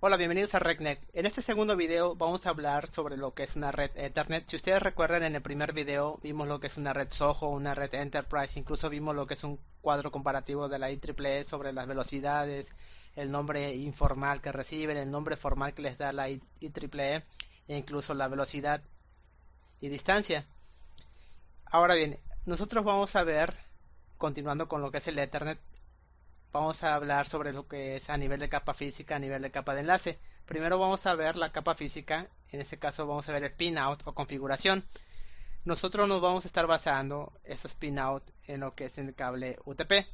Hola, bienvenidos a RecNet. En este segundo video vamos a hablar sobre lo que es una red Ethernet. Si ustedes recuerdan, en el primer video vimos lo que es una red Soho, una red Enterprise, incluso vimos lo que es un cuadro comparativo de la IEEE sobre las velocidades, el nombre informal que reciben, el nombre formal que les da la IEEE e incluso la velocidad y distancia. Ahora bien, nosotros vamos a ver, continuando con lo que es el Ethernet, vamos a hablar sobre lo que es a nivel de capa física, a nivel de capa de enlace. Primero vamos a ver la capa física, en este caso vamos a ver el pinout o configuración. Nosotros nos vamos a estar basando esos pinout en lo que es el cable UTP.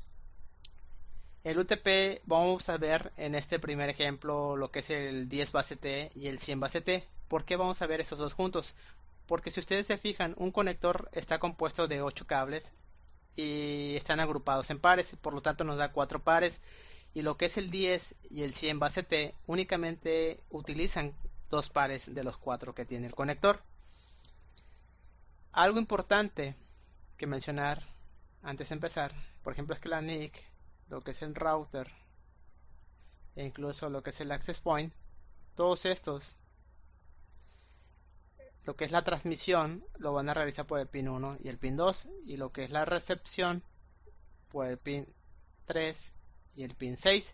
El UTP vamos a ver en este primer ejemplo lo que es el 10 base T y el 100 base T. ¿Por qué vamos a ver esos dos juntos? Porque si ustedes se fijan, un conector está compuesto de 8 cables y están agrupados en pares, por lo tanto nos da 4 pares, y lo que es el 10 y el 100 base T únicamente utilizan 2 pares de los 4 que tiene el conector. Algo importante que mencionar antes de empezar, por ejemplo, es que la NIC, lo que es el router e incluso lo que es el access point, todos estos, lo que es la transmisión lo van a realizar por el pin 1 y el pin 2, y lo que es la recepción por el pin 3 y el pin 6.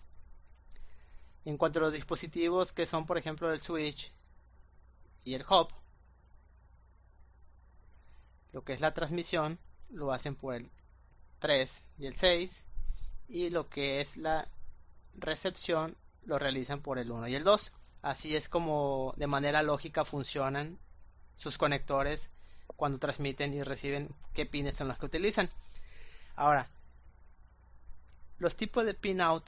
En cuanto a los dispositivos que son, por ejemplo, el switch y el hub, lo que es la transmisión lo hacen por el 3 y el 6, y lo que es la recepción lo realizan por el 1 y el 2. Así es como de manera lógica funcionan sus conectores cuando transmiten y reciben, qué pines son los que utilizan. Ahora, los tipos de pinout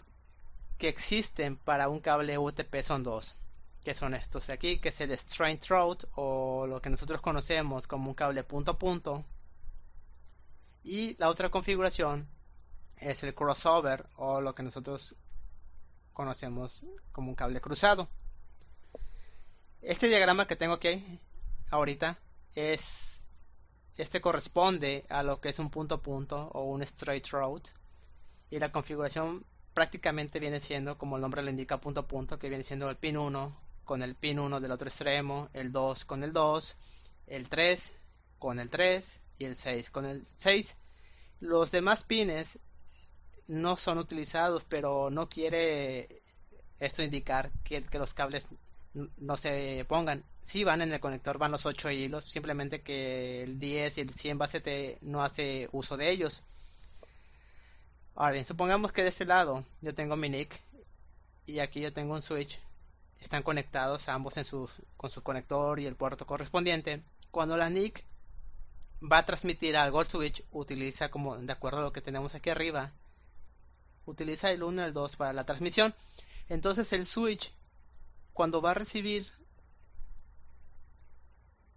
que existen para un cable UTP son dos, que son estos de aquí, que es el straight throat, o lo que nosotros conocemos como un cable punto a punto, y la otra configuración es el crossover, o lo que nosotros conocemos como un cable cruzado. Este diagrama que tengo aquí ahorita este corresponde a lo que es un punto a punto o un straight throat, y la configuración prácticamente viene siendo, como el nombre lo indica, punto a punto, que viene siendo el pin 1 con el pin 1 del otro extremo, el 2 con el 2, el 3 con el 3 y el 6 con el 6. Los demás pines no son utilizados, pero no quiere esto indicar que los cables no se pongan. Si van en el conector, van los 8 hilos, simplemente que el 10 y el 100 base T no hace uso de ellos. Ahora bien, supongamos que de este lado yo tengo mi NIC y aquí yo tengo un switch. Están conectados ambos con su conector y el puerto correspondiente. Cuando la NIC va a transmitir algo al switch, utiliza, como de acuerdo a lo que tenemos aquí arriba, utiliza el 1 y el 2 para la transmisión. Entonces el switch, cuando va a recibir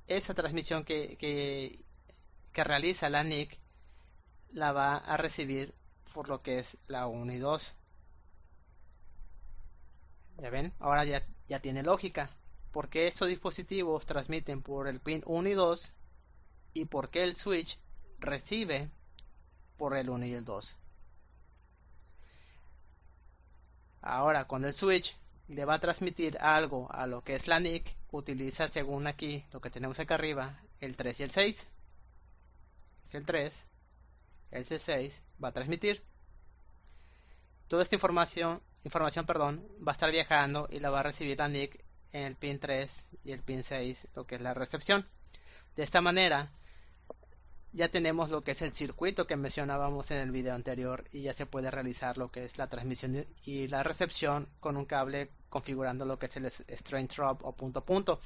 esa transmisión que realiza la NIC, la va a recibir por lo que es la 1 y 2. ¿Ya ven? Ahora ya tiene lógica. ¿Por qué estos dispositivos transmiten por el pin 1 y 2? ¿Y por qué el switch recibe por el 1 y el 2? Ahora, cuando el switch le va a transmitir algo a lo que es la NIC, utiliza, según aquí, lo que tenemos acá arriba, el 3 y el 6. Es el 3, el C6 va a transmitir. Toda esta información, va a estar viajando y la va a recibir la NIC en el pin 3 y el pin 6, lo que es la recepción. De esta manera ya tenemos lo que es el circuito que mencionábamos en el video anterior, y ya se puede realizar lo que es la transmisión y la recepción con un cable, configurando lo que es el straight throat o punto a punto.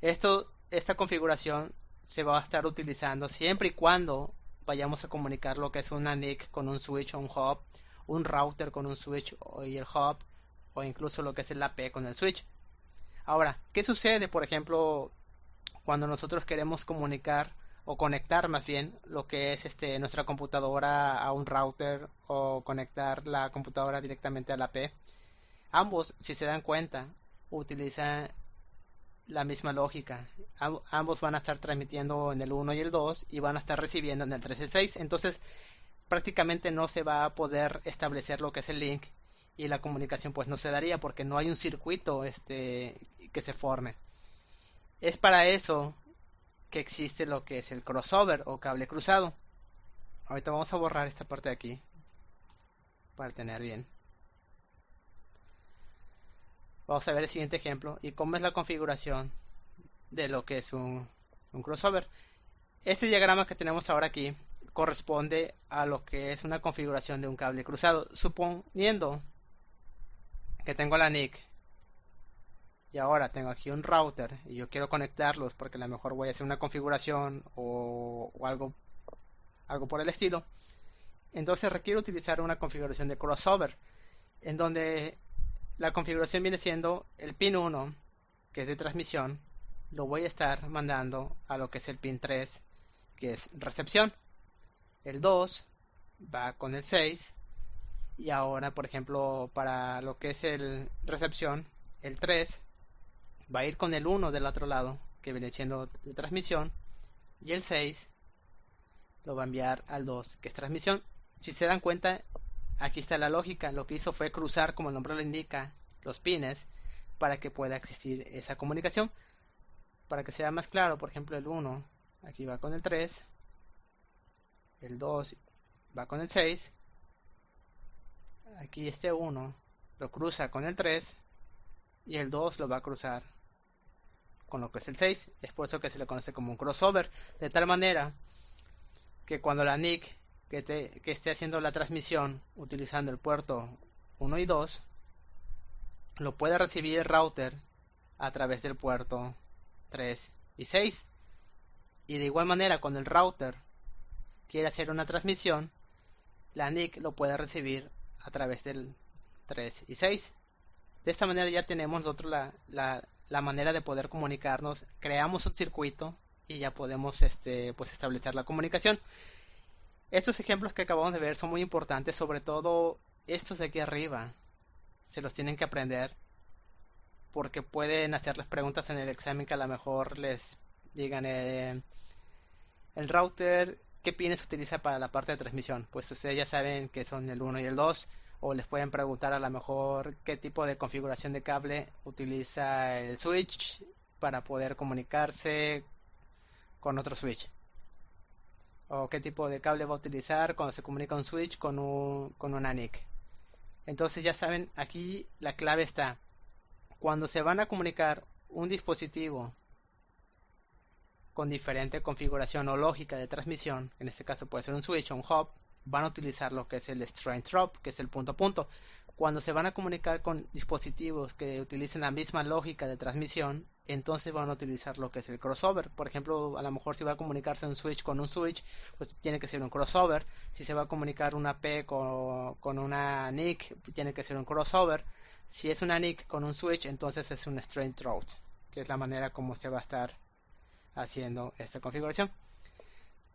Esta configuración se va a estar utilizando siempre y cuando vayamos a comunicar lo que es una NIC con un switch o un hub, un router con un switch y el hub, o incluso lo que es el AP con el switch. Ahora, ¿qué sucede, por ejemplo, cuando nosotros queremos comunicar o conectar más bien lo que es nuestra computadora a un router, o conectar la computadora directamente a la AP? Ambos, si se dan cuenta, utilizan la misma lógica. Ambos van a estar transmitiendo en el 1 y el 2 y van a estar recibiendo en el 3 y el 6. Entonces prácticamente no se va a poder establecer lo que es el link, y la comunicación pues no se daría porque no hay un circuito que se forme. Es para eso que existe lo que es el crossover o cable cruzado. Ahorita vamos a borrar esta parte de aquí para tener bien. Vamos a ver el siguiente ejemplo y cómo es la configuración de lo que es un crossover. Este diagrama que tenemos ahora aquí corresponde a lo que es una configuración de un cable cruzado. Suponiendo que tengo la NIC y ahora tengo aquí un router y yo quiero conectarlos porque a lo mejor voy a hacer una configuración o algo por el estilo, entonces requiero utilizar una configuración de crossover en donde la configuración viene siendo el pin 1, que es de transmisión, lo voy a estar mandando a lo que es el pin 3, que es recepción. El 2 va con el 6 y ahora, por ejemplo, para lo que es el recepción, el 3 va a ir con el 1 del otro lado, que viene siendo de transmisión, y el 6 lo va a enviar al 2, que es transmisión. Si se dan cuenta, aquí está la lógica. Lo que hizo fue cruzar, como el nombre lo indica, los pines para que pueda existir esa comunicación. Para que sea más claro, por ejemplo, el 1 aquí va con el 3, el 2 va con el 6, aquí este 1 lo cruza con el 3 y el 2 lo va a cruzar con lo que es el 6. Es por eso que se le conoce como un crossover, de tal manera que cuando la NIC que esté haciendo la transmisión utilizando el puerto 1 y 2 lo puede recibir el router a través del puerto 3 y 6. Y de igual manera, cuando el router quiere hacer una transmisión, la NIC lo puede recibir a través del 3 y 6. De esta manera ya tenemos nosotros la manera de poder comunicarnos. Creamos un circuito y ya podemos pues establecer la comunicación. Estos ejemplos que acabamos de ver son muy importantes, sobre todo estos de aquí arriba. Se los tienen que aprender porque pueden hacerles preguntas en el examen que a lo mejor les digan el router, ¿qué pines utiliza para la parte de transmisión? Pues ustedes ya saben que son el 1 y el 2, o les pueden preguntar a lo mejor qué tipo de configuración de cable utiliza el switch para poder comunicarse con otro switch, o qué tipo de cable va a utilizar cuando se comunica un switch con una NIC. Entonces ya saben, aquí la clave está, cuando se van a comunicar un dispositivo con diferente configuración o lógica de transmisión, en este caso puede ser un switch o un hub, van a utilizar lo que es el straight drop, que es el punto a punto. Cuando se van a comunicar con dispositivos que utilicen la misma lógica de transmisión, entonces van a utilizar lo que es el crossover. Por ejemplo, a lo mejor si va a comunicarse un switch con un switch, pues tiene que ser un crossover. Si se va a comunicar una P con una NIC, tiene que ser un crossover. Si es una NIC con un switch, entonces es un straight route, que es la manera como se va a estar haciendo esta configuración.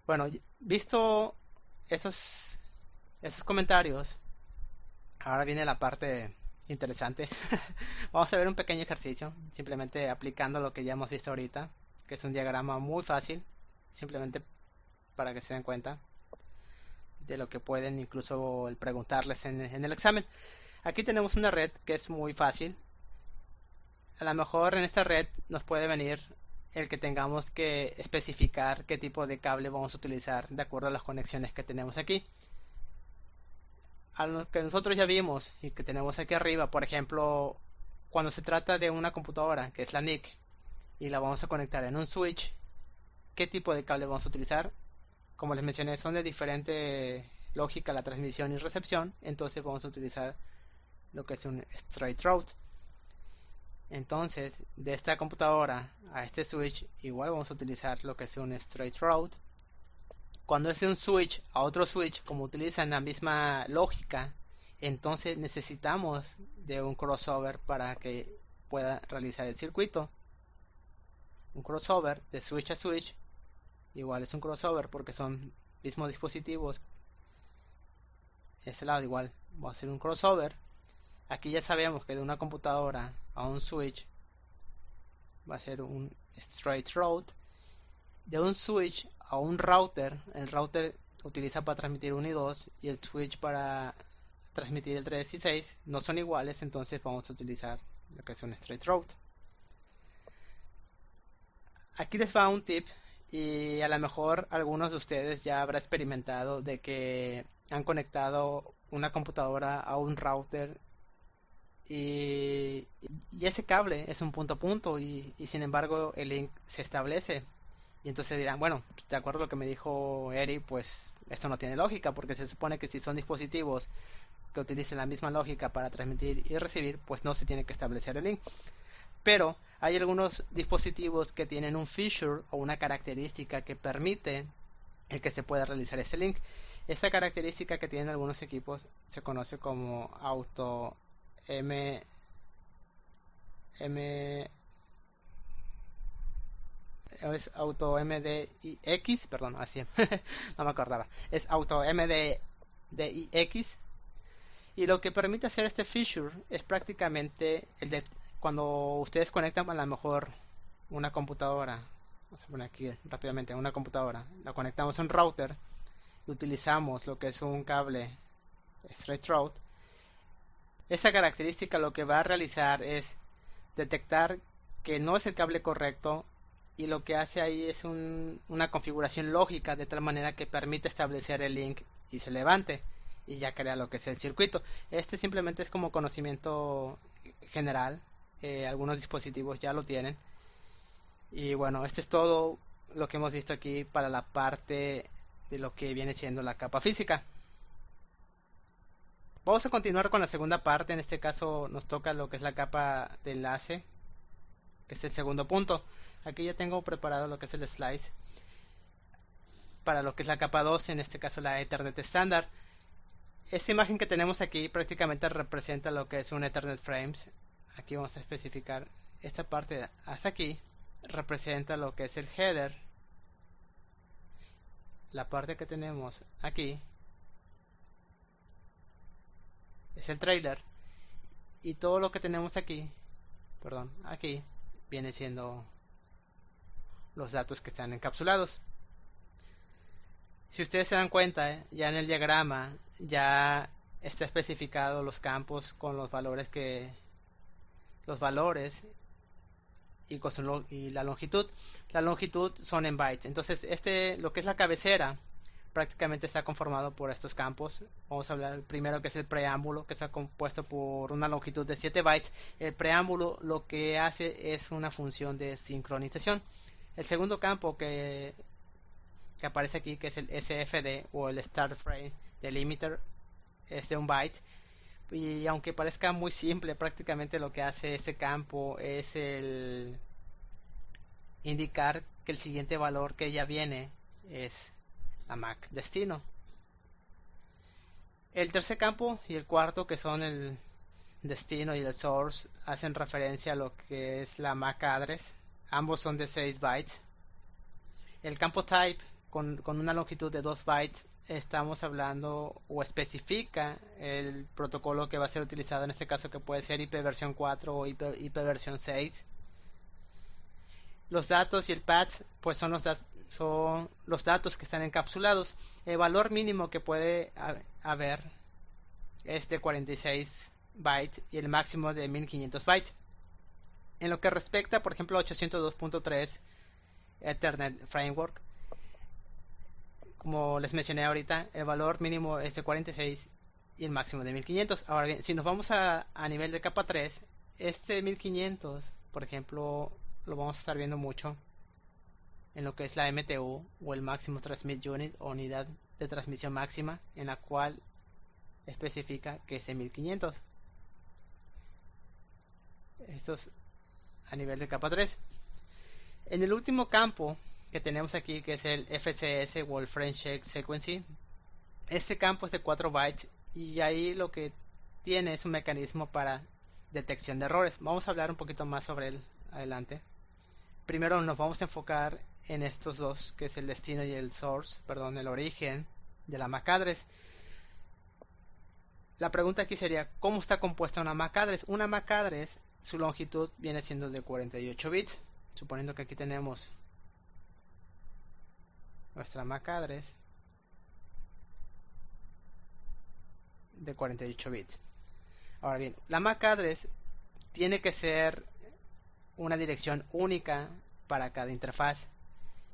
Bueno, visto esos comentarios, ahora viene la parte interesante. Vamos a ver un pequeño ejercicio, simplemente aplicando lo que ya hemos visto ahorita, que es un diagrama muy fácil, simplemente para que se den cuenta de lo que pueden incluso preguntarles en el examen. Aquí tenemos una red que es muy fácil. A lo mejor en esta red nos puede venir el que tengamos que especificar qué tipo de cable vamos a utilizar de acuerdo a las conexiones que tenemos aquí. A lo que nosotros ya vimos y que tenemos aquí arriba, por ejemplo, cuando se trata de una computadora que es la NIC y la vamos a conectar en un switch, ¿qué tipo de cable vamos a utilizar? Como les mencioné, son de diferente lógica la transmisión y recepción, entonces vamos a utilizar lo que es un straight route. Entonces, de esta computadora a este switch, igual vamos a utilizar lo que es un straight route. Cuando es de un switch a otro switch, como utilizan la misma lógica, entonces necesitamos de un crossover para que pueda realizar el circuito. Un crossover de switch a switch, igual es un crossover porque son mismos dispositivos. Este lado igual, va a ser un crossover. Aquí ya sabemos que de una computadora a un switch va a ser un straight route. De un switch a un router, el router utiliza para transmitir 1 y 2 y el switch para transmitir el 3 y 6 no son iguales, entonces vamos a utilizar lo que es un straight route. Aquí les va un tip, y a lo mejor algunos de ustedes ya habrá experimentado de que han conectado una computadora a un router y ese cable es un punto a punto y sin embargo el link se establece. Y entonces dirán, bueno, de acuerdo a lo que me dijo Eri, pues esto no tiene lógica, porque se supone que si son dispositivos que utilicen la misma lógica para transmitir y recibir, pues no se tiene que establecer el link. Pero hay algunos dispositivos que tienen un feature o una característica que permite el que se pueda realizar ese link. Esta característica que tienen algunos equipos se conoce como auto M M es auto MDIX, perdón, así no me acordaba. Es auto MDIX, y lo que permite hacer este feature es prácticamente el de cuando ustedes conectan a lo mejor una computadora. Vamos a poner aquí rápidamente una computadora, la conectamos a un router y utilizamos lo que es un cable straight route. Esta característica lo que va a realizar es detectar que no es el cable correcto, y lo que hace ahí es una configuración lógica de tal manera que permite establecer el link y se levante y ya crea lo que es el circuito. Este simplemente es como conocimiento general, algunos dispositivos ya lo tienen. Y bueno, esto es todo lo que hemos visto aquí para la parte de lo que viene siendo la capa física. Vamos a continuar con la segunda parte. En este caso nos toca lo que es la capa de enlace, que es el segundo punto. Aquí ya tengo preparado lo que es el slice para lo que es la capa 2, en este caso la Ethernet estándar. Esta imagen que tenemos aquí prácticamente representa lo que es un Ethernet frames. Aquí vamos a especificar esta parte hasta aquí, representa lo que es el header. La parte que tenemos aquí es el trailer, y todo lo que tenemos aquí, perdón, aquí viene siendo los datos que están encapsulados. Si ustedes se dan cuenta, ya en el diagrama ya está especificado los campos con los valores y la longitud. La longitud son en bytes. Entonces, lo que es la cabecera prácticamente está conformado por estos campos. Vamos a hablar primero que es el preámbulo, que está compuesto por una longitud de 7 bytes. El preámbulo lo que hace es una función de sincronización. El segundo campo que aparece aquí, que es el SFD o el Start Frame Delimiter, es de un byte. Y aunque parezca muy simple, prácticamente lo que hace este campo es el indicar que el siguiente valor que ya viene es la MAC destino. El tercer campo y el cuarto, que son el destino y el source, hacen referencia a lo que es la MAC address. Ambos son de 6 bytes. El campo type con una longitud de 2 bytes, estamos hablando o especifica el protocolo que va a ser utilizado en este caso, que puede ser IP versión 4 o IP versión 6. Los datos y el path pues son los datos que están encapsulados. El valor mínimo que puede haber es de 46 bytes y el máximo de 1500 bytes. En lo que respecta, por ejemplo, a 802.3 Ethernet Framework, como les mencioné ahorita, el valor mínimo es de 46 y el máximo de 1500. Ahora bien, si nos vamos a nivel de capa 3, este 1500, por ejemplo, lo vamos a estar viendo mucho en lo que es la MTU o el Maximum Transmit Unit o unidad de transmisión máxima, en la cual especifica que es de 1500. Esto es a nivel de capa 3. En el último campo que tenemos aquí, que es el FCS o el Frame Check Sequencing, este campo es de 4 bytes y ahí lo que tiene es un mecanismo para detección de errores. Vamos a hablar un poquito más sobre él adelante. Primero nos vamos a enfocar en estos dos, que es el destino y el source, perdón, el origen de la MAC address. La pregunta aquí sería, ¿cómo está compuesta una MAC address? Una MAC address, su longitud viene siendo de 48 bits. Suponiendo que aquí tenemos nuestra MAC address de 48 bits. Ahora bien, la MAC address tiene que ser una dirección única para cada interfaz.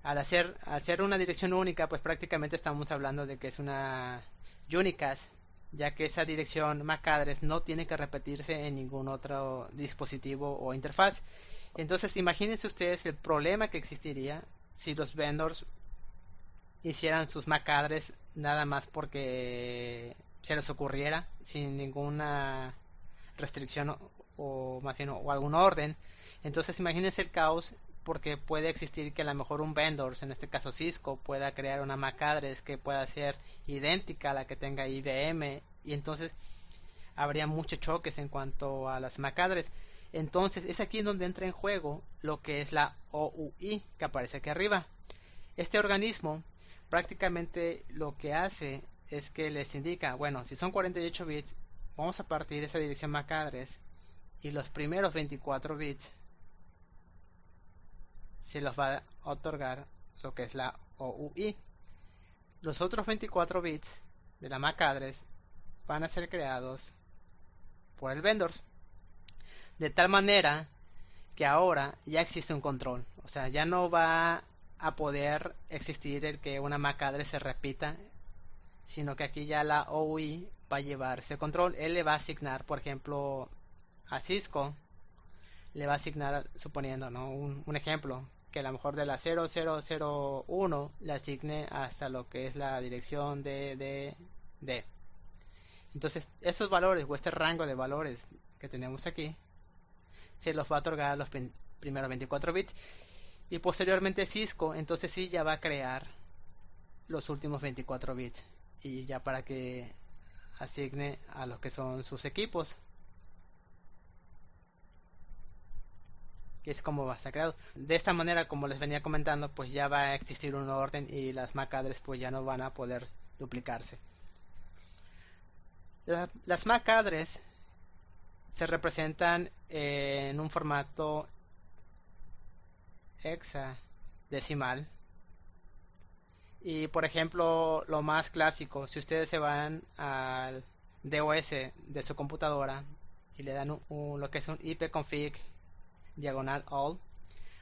Al ser una dirección única, pues prácticamente estamos hablando de que es una unicast, ya que esa dirección MAC address no tiene que repetirse en ningún otro dispositivo o interfaz. Entonces, imagínense ustedes el problema que existiría si los vendors hicieran sus MAC address nada más porque se les ocurriera, sin ninguna restricción o más bien o algún orden. Entonces imagínense el caos, porque puede existir que a lo mejor un vendor, en este caso Cisco, pueda crear una MAC address que pueda ser idéntica a la que tenga IBM, y entonces habría muchos choques en cuanto a las MAC address. Entonces es aquí donde entra en juego lo que es la OUI que aparece aquí arriba. Este organismo prácticamente lo que hace es que les indica, bueno, si son 48 bits, vamos a partir de esa dirección MAC address y los primeros 24 bits se los va a otorgar lo que es la OUI. Los otros 24 bits de la MAC address van a ser creados por el vendor, de tal manera que ahora ya existe un control. O sea, ya no va a poder existir el que una MAC address se repita, sino que aquí ya la OUI va a llevar ese control. Él le va a asignar, por ejemplo, a Cisco, le va a asignar, suponiendo, ¿no? un ejemplo, que a lo mejor de la 0001 le asigne hasta lo que es la dirección de. Entonces, esos valores o este rango de valores que tenemos aquí se los va a otorgar a los primeros 24 bits, y posteriormente Cisco entonces sí ya va a crear los últimos 24 bits y ya para que asigne a los que son sus equipos, que es como va a estar creado. De esta manera, como les venía comentando, pues ya va a existir un orden y las MAC address pues ya no van a poder duplicarse. Las MAC address se representan en un formato hexadecimal. Y por ejemplo, lo más clásico, si ustedes se van al DOS de su computadora y le dan lo que es un ipconfig diagonal all,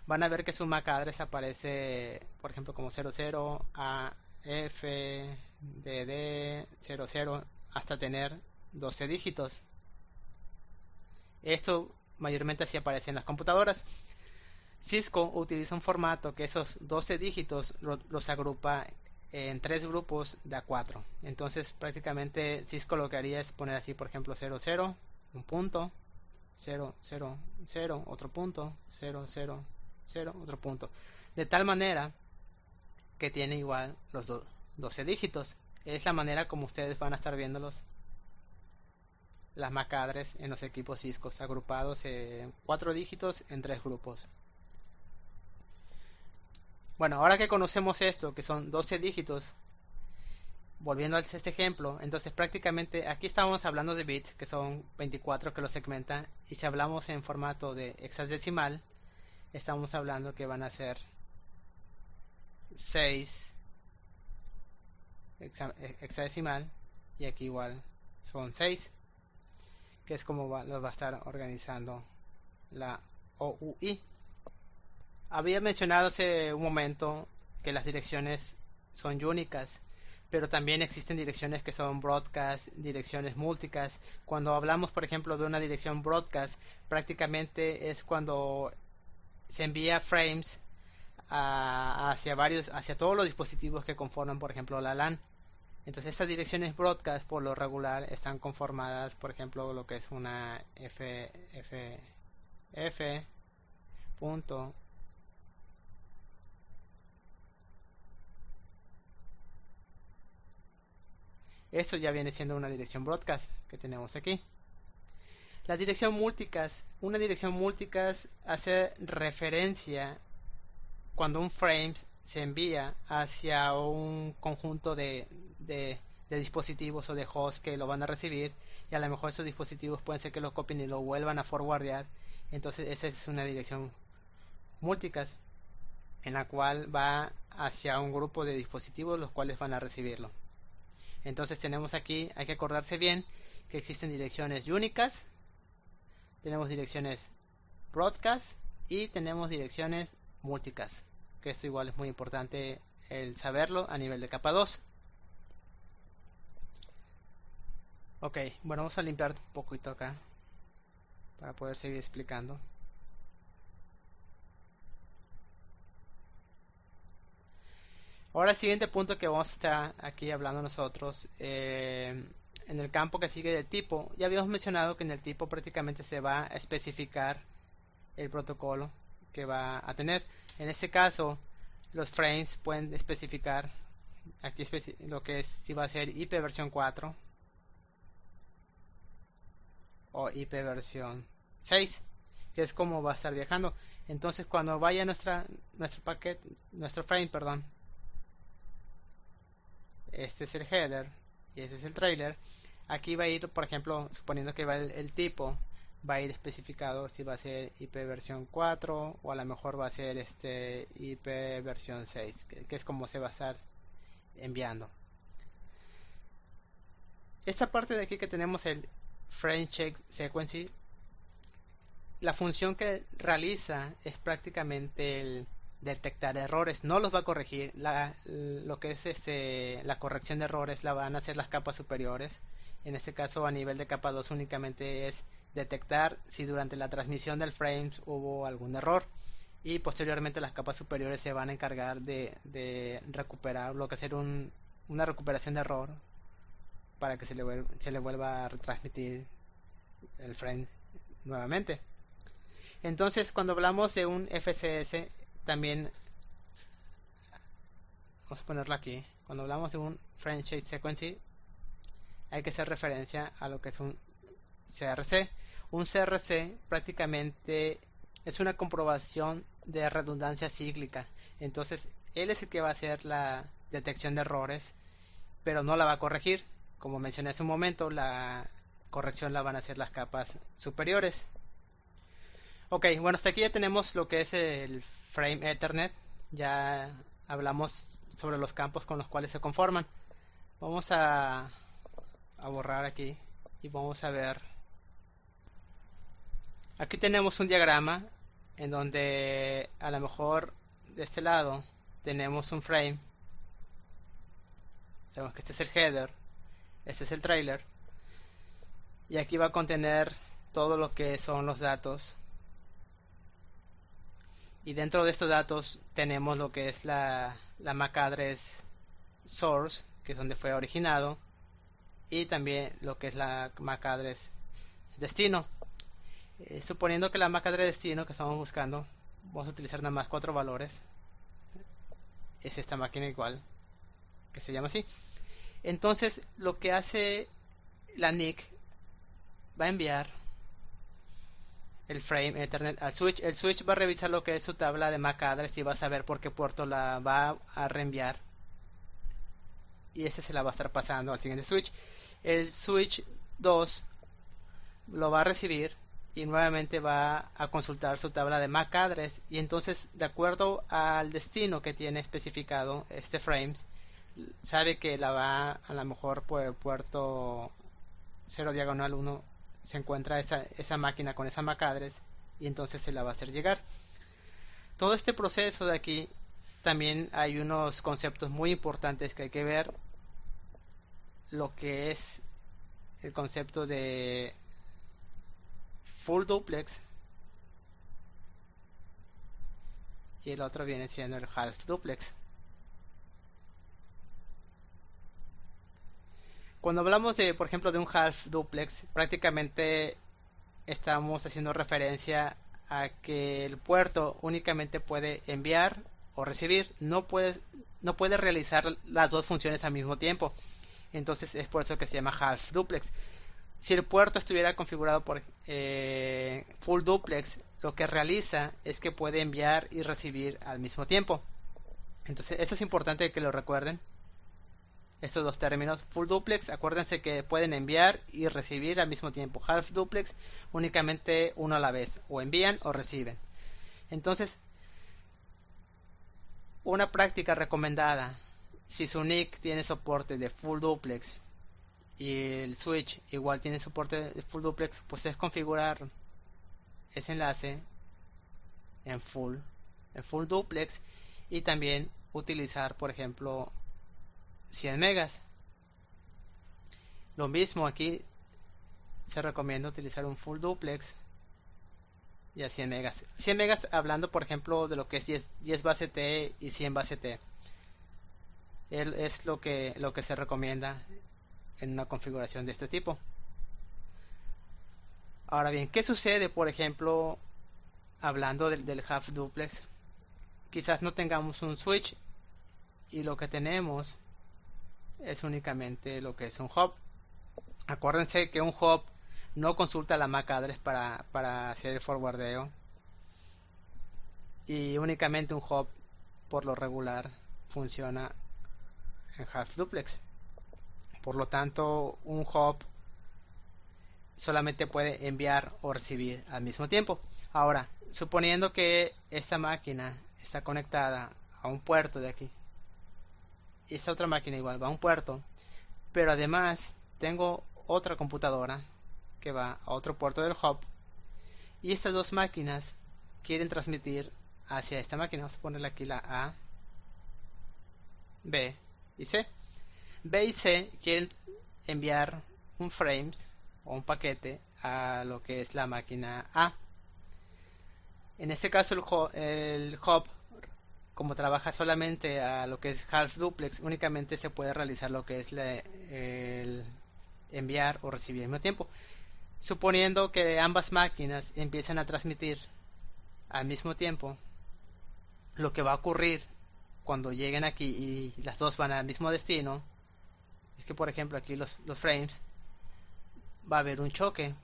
van a ver que su MAC address aparece, por ejemplo, como 00AFDD00 hasta tener 12 dígitos. Esto mayormente así aparece en las computadoras. Cisco utiliza un formato que esos 12 dígitos los agrupa en 3 grupos de A4. Entonces prácticamente Cisco lo que haría es poner así, por ejemplo, 00, un punto, 000, otro punto, 000, otro punto. De tal manera que tiene igual los 12 dígitos. Es la manera como ustedes van a estar viéndolos, las MAC address en los equipos Cisco, agrupados en 4 dígitos en 3 grupos. Bueno, ahora que conocemos esto, que son 12 dígitos, volviendo a este ejemplo, entonces prácticamente aquí estamos hablando de bits, que son 24 que lo segmentan, y si hablamos en formato de hexadecimal, estamos hablando que van a ser 6 hexadecimal, y aquí igual son 6, que es como lo va a estar organizando la OUI. Había mencionado hace un momento que las direcciones son únicas, pero también existen direcciones que son broadcast, direcciones multicast. Cuando hablamos, por ejemplo, de una dirección broadcast, prácticamente es cuando se envía frames hacia todos los dispositivos que conforman, por ejemplo, la LAN. Entonces, estas direcciones broadcast, por lo regular, están conformadas, por ejemplo, lo que es una punto. Esto ya viene siendo una dirección broadcast que tenemos aquí. La dirección multicast. Una dirección multicast hace referencia cuando un frame se envía hacia un conjunto de dispositivos o de hosts que lo van a recibir, y a lo mejor esos dispositivos pueden ser que lo copien y lo vuelvan a forwardear. Entonces esa es una dirección multicast en la cual va hacia un grupo de dispositivos los cuales van a recibirlo. Entonces tenemos aquí, hay que acordarse bien que existen direcciones únicas, tenemos direcciones broadcast y tenemos direcciones multicast, que esto igual es muy importante el saberlo a nivel de capa 2. Ok, bueno, vamos a limpiar un poquito acá para poder seguir explicando. Ahora el siguiente punto que vamos a estar aquí hablando nosotros, en el campo que sigue del tipo, ya habíamos mencionado que en el tipo prácticamente se va a especificar el protocolo que va a tener. En este caso, los frames pueden especificar aquí lo que es si va a ser IP versión 4 o IP versión 6, que es como va a estar viajando. Entonces, cuando vaya nuestro frame, perdón, este es el header y este es el trailer. Aquí va a ir, por ejemplo, suponiendo que va el tipo, va a ir especificado si va a ser IP versión 4 o a lo mejor va a ser IP versión 6, que es como se va a estar enviando. Esta parte de aquí que tenemos el frame check sequence, la función que realiza es prácticamente el detectar errores, no los va a corregir. Lo que es la corrección de errores la van a hacer las capas superiores. En este caso, a nivel de capa 2 únicamente es detectar si durante la transmisión del frames hubo algún error, y posteriormente las capas superiores se van a encargar de recuperar lo que será una recuperación de error para que se le vuelva a retransmitir el frame nuevamente. Entonces, cuando hablamos de un FCS, también vamos a ponerlo aquí. Cuando hablamos de un frame check sequence, hay que hacer referencia a lo que es un CRC. Un CRC prácticamente es una comprobación de redundancia cíclica. Entonces, él es el que va a hacer la detección de errores, pero no la va a corregir. Como mencioné hace un momento, la corrección la van a hacer las capas superiores. Ok, bueno, hasta aquí ya tenemos lo que es el frame Ethernet. Ya hablamos sobre los campos con los cuales se conforman. Vamos a borrar aquí y vamos a ver. Aquí tenemos un diagrama en donde a lo mejor de este lado tenemos un frame. Vemos que este es el header, este es el trailer, y aquí va a contener todo lo que son los datos. Y dentro de estos datos tenemos lo que es la MAC address source, que es donde fue originado, y también lo que es la MAC address destino. Suponiendo que la MAC address destino que estamos buscando, vamos a utilizar nada más 4 valores. Es esta máquina igual, que se llama así. Entonces, lo que hace la NIC, va a enviar el frame Ethernet al switch. El switch va a revisar lo que es su tabla de MAC address y va a saber por qué puerto la va a reenviar, y ese se la va a estar pasando al siguiente switch. El switch 2 lo va a recibir y nuevamente va a consultar su tabla de MAC address, y entonces, de acuerdo al destino que tiene especificado este frames, sabe que la va a lo mejor por el puerto 0/1 se encuentra esa máquina con esa MAC address, y entonces se la va a hacer llegar. Todo este proceso de aquí también hay unos conceptos muy importantes que hay que ver. Lo que es el concepto de full duplex y el otro viene siendo el half duplex. Cuando hablamos de, por ejemplo, de un half duplex, prácticamente estamos haciendo referencia a que el puerto únicamente puede enviar o recibir, no puede realizar las dos funciones al mismo tiempo. Entonces es por eso que se llama half duplex. Si el puerto estuviera configurado por full duplex, lo que realiza es que puede enviar y recibir al mismo tiempo. Entonces eso es importante que lo recuerden. Estos dos términos, full duplex, acuérdense que pueden enviar y recibir al mismo tiempo. Half duplex, únicamente uno a la vez, o envían o reciben. Entonces, una práctica recomendada Si su NIC tiene soporte de full duplex y el switch igual tiene soporte de full duplex, pues es configurar ese enlace en full duplex, y también utilizar, por ejemplo, 100 megas. Lo mismo aquí, se recomienda utilizar un full duplex y a 100 megas. 100 megas hablando, por ejemplo, de lo que es 10 base T y 100 base T. Es lo que se recomienda en una configuración de este tipo. Ahora bien, ¿qué sucede, por ejemplo, hablando del half duplex? Quizás no tengamos un switch y lo que tenemos es únicamente lo que es un hub. Acuérdense que un hub no consulta la MAC address para hacer el forwardeo, y únicamente un hub por lo regular funciona en half duplex. Por lo tanto, un hub solamente puede enviar o recibir al mismo tiempo. Ahora, suponiendo que esta máquina está conectada a un puerto de aquí, y esta otra máquina igual va a un puerto, pero además tengo otra computadora que va a otro puerto del hub, y estas dos máquinas quieren transmitir hacia esta máquina. Vamos a ponerle aquí la A, B y C. B y C quieren enviar un frames o un paquete a lo que es la máquina A. En este caso el hub, como trabaja solamente a lo que es half duplex, únicamente se puede realizar lo que es el enviar o recibir al mismo tiempo. Suponiendo que ambas máquinas empiezan a transmitir al mismo tiempo, lo que va a ocurrir cuando lleguen aquí y las dos van al mismo destino es que, por ejemplo, aquí los frames, va a haber un choque,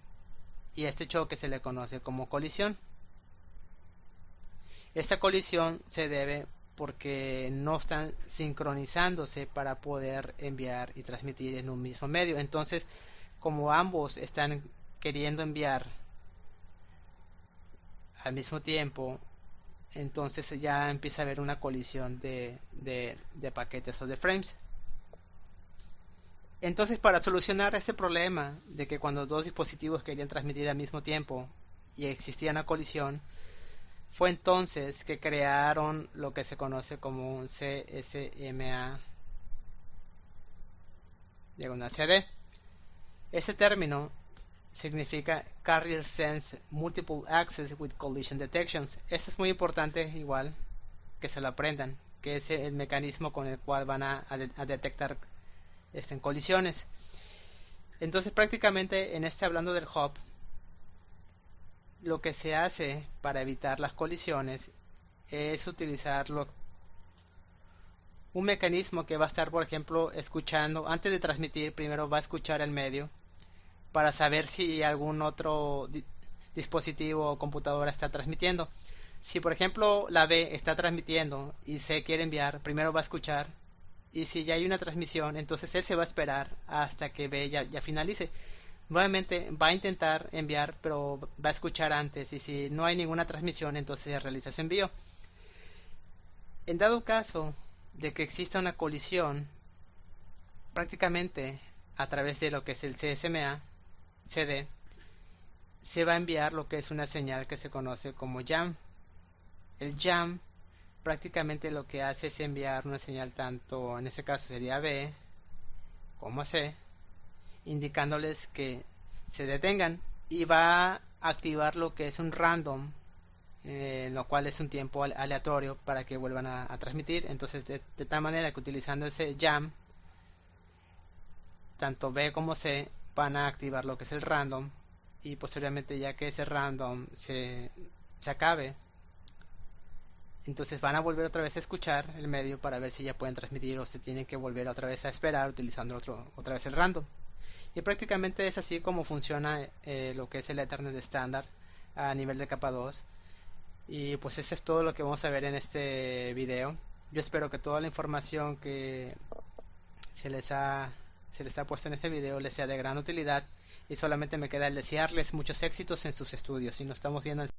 y a este choque se le conoce como colisión. Esta colisión se debe porque no están sincronizándose para poder enviar y transmitir en un mismo medio. Entonces, como ambos están queriendo enviar al mismo tiempo, entonces ya empieza a haber una colisión de paquetes o de frames. Entonces, para solucionar este problema de que cuando dos dispositivos querían transmitir al mismo tiempo y existía una colisión, fue entonces que crearon lo que se conoce como un CSMA diagonal CD. Ese término significa Carrier Sense Multiple Access with Collision Detections. Esto es muy importante, igual que se lo aprendan, que es el mecanismo con el cual van a detectar en colisiones. Entonces, prácticamente hablando del hub, lo que se hace para evitar las colisiones es utilizar un mecanismo que va a estar, por ejemplo, escuchando antes de transmitir. Primero va a escuchar el medio para saber si algún otro dispositivo o computadora está transmitiendo. Si, por ejemplo, la B está transmitiendo y C quiere enviar, primero va a escuchar, y si ya hay una transmisión, entonces él se va a esperar hasta que B ya finalice. Nuevamente va a intentar enviar, pero va a escuchar antes, y si no hay ninguna transmisión, entonces se realiza su envío. En dado caso de que exista una colisión, prácticamente a través de lo que es el CSMA CD, se va a enviar lo que es una señal que se conoce como jam. El jam prácticamente lo que hace es enviar una señal, tanto en este caso sería B como C, indicándoles que se detengan, y va a activar lo que es un random, lo cual es un tiempo aleatorio para que vuelvan a transmitir. Entonces, de tal manera que utilizando ese jam, tanto B como C van a activar lo que es el random, y posteriormente, ya que ese random se acabe, entonces van a volver otra vez a escuchar el medio para ver si ya pueden transmitir, o se tienen que volver otra vez a esperar utilizando otra vez el random. Y prácticamente es así como funciona lo que es el Ethernet estándar a nivel de capa 2. Y pues eso es todo lo que vamos a ver en este video. Yo espero que toda la información que se les ha puesto en este video les sea de gran utilidad, y solamente me queda el desearles muchos éxitos en sus estudios, y nos estamos viendo en